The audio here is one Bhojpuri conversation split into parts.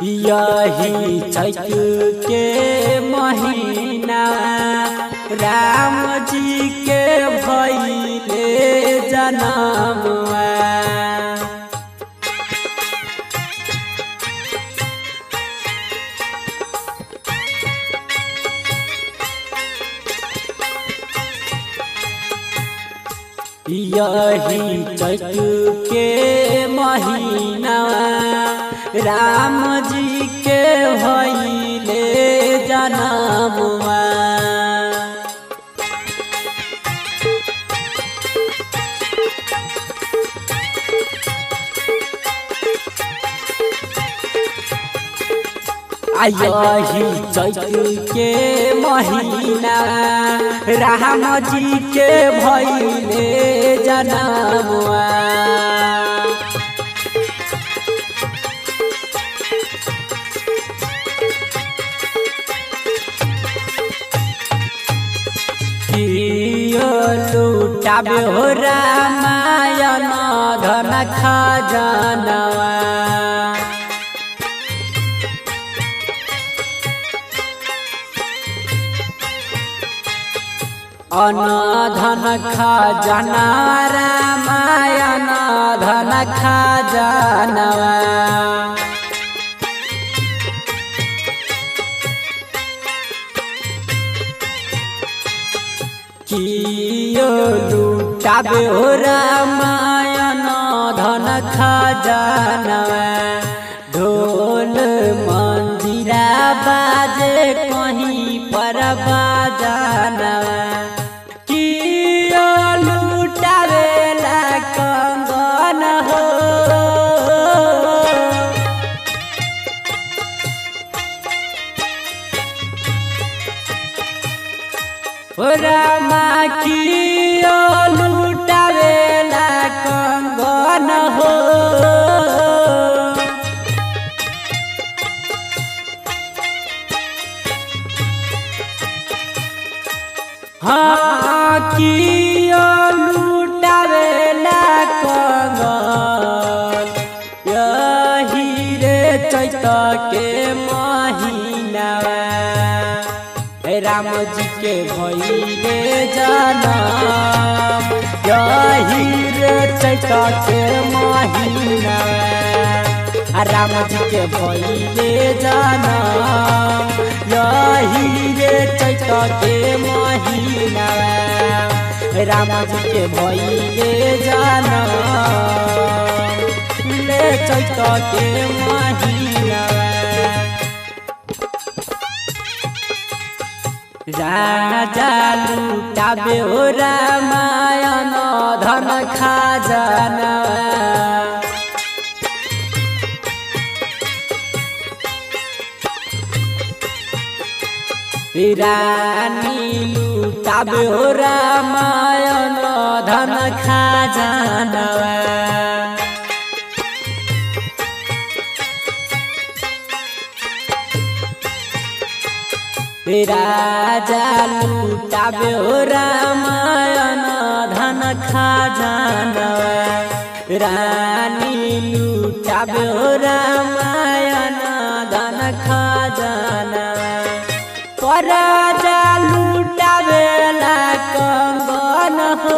यही चैत के महीना राम जी के भइले जनमवा। यही चैत के महीना राम जी के भइले जनमवा। यही चैत के महीना राम जी के भइले जनमवा। लुटाबे हो रामायण धन खजानवा। धन खजाना रामायण धन खजानवा। कियो लुटाबे हो रामायण धन खजानवा। ढोल मंजीरा बाजे कहीं पर बाजानवा। कियो लुटावेला कंगन हो रामा। कियो लुटावेला कंगन हो हाँ। कियो लुटावेला कंगन यही रे चैत के महीना राम जी के भइले जनम। यही रे चैत के महीना राम जी के भइले जनम। यही रे चैत के महीना राम जी के भइले जनम। ले चैत के महीना राजा लुटाबे हो रामायण धन खजानवा। रानी लुटाबे हो रामायण धन खजानवा। राजा लुटाबे हो रामायण धन खजानवा। रानी लुटाबे हो रामायण धन खजानवा। राजा लुटावेला कंगन हो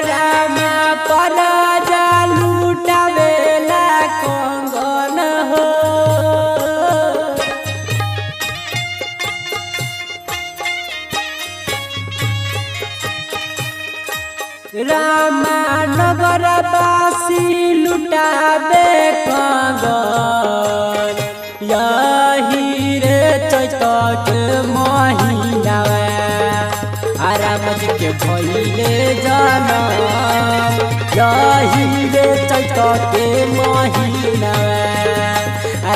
रामा। राजा लुटावेला कंगन हो रामा। नगर बासी लुटाबे कंगन यही रे चैत के महीना राम जी के भइले जनम। यही रे चैत के महीना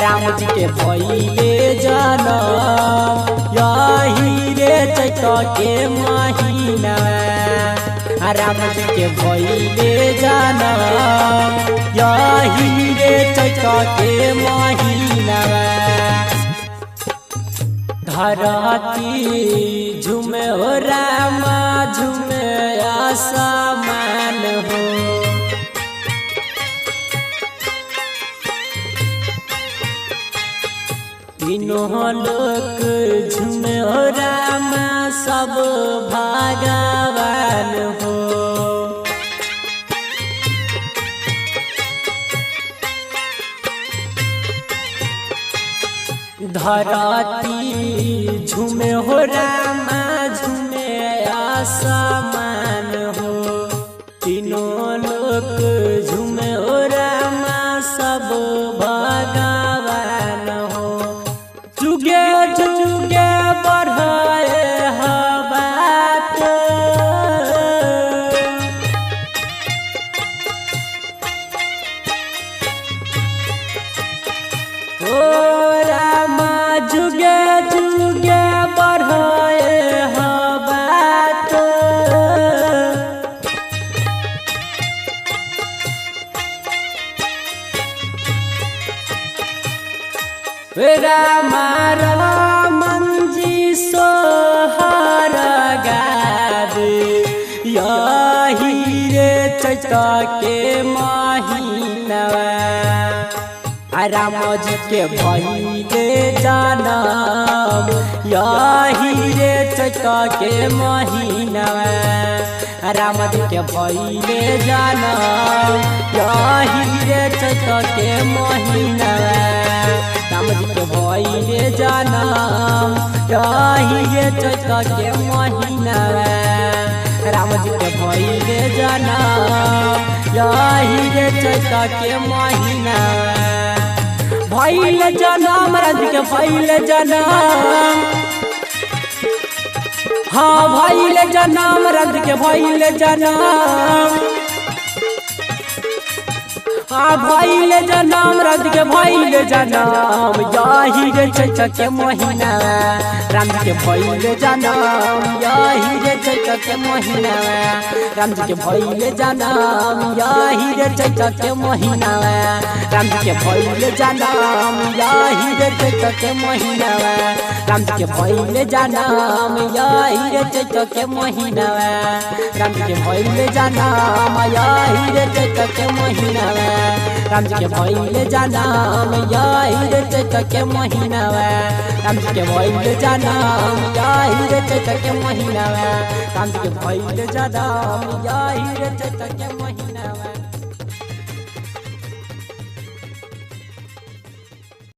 राम जी के भइले जनम। यही रे चैत के महीना राम जी के भइले जनम। यही रे चैत के महीना धरती झूमे हो रामा झूमे आसमान हो। तीनों लोक झूमे हो रामा सब भगवान हो। धरती झूमे हो रामा झूमे आसमान हो। तीनों लोक झूमे हो रामा सब भगवान हो। जुगे जुगे बढ़े हवात ओ रामा जुगे जुगे बढ़े हवात। रामा रमन जी सोहर गावे यही रे चैत के महीनवा। राम जी के भइले जनम यही रे चैत के महीनवा। राम जी के भइले जनम यही रे चैत के महीनवा। राम जी के भइले जनम यही रे चैत के महीनवा। राम जी के भइले जनम यही रे चैत के महीनवा। भइले जनम राम जी के भइले जनम। हाँ भइले जनम राम जी के भइले जनम। भइले जनम राम जी के भइले जनम यही रे चैत के महीना। राम जी के भइले जनम यही रे चैत के महीना। राम जी के भइले जनम यही रे चैत के महीना। राम जी के भइले जनम यही रे चैत के महीना। राम जी के भइले जनम यही रे चैत के महीना। राम जी के भइले जनम यही रे चैत के महीना। राम जी के भइले जनम यही रे चैत के महीनवा। राम जी के भइले जनम यही रे चैत के महीनवा। राम जी के भइले जनम यही रे चैत के महीनवा।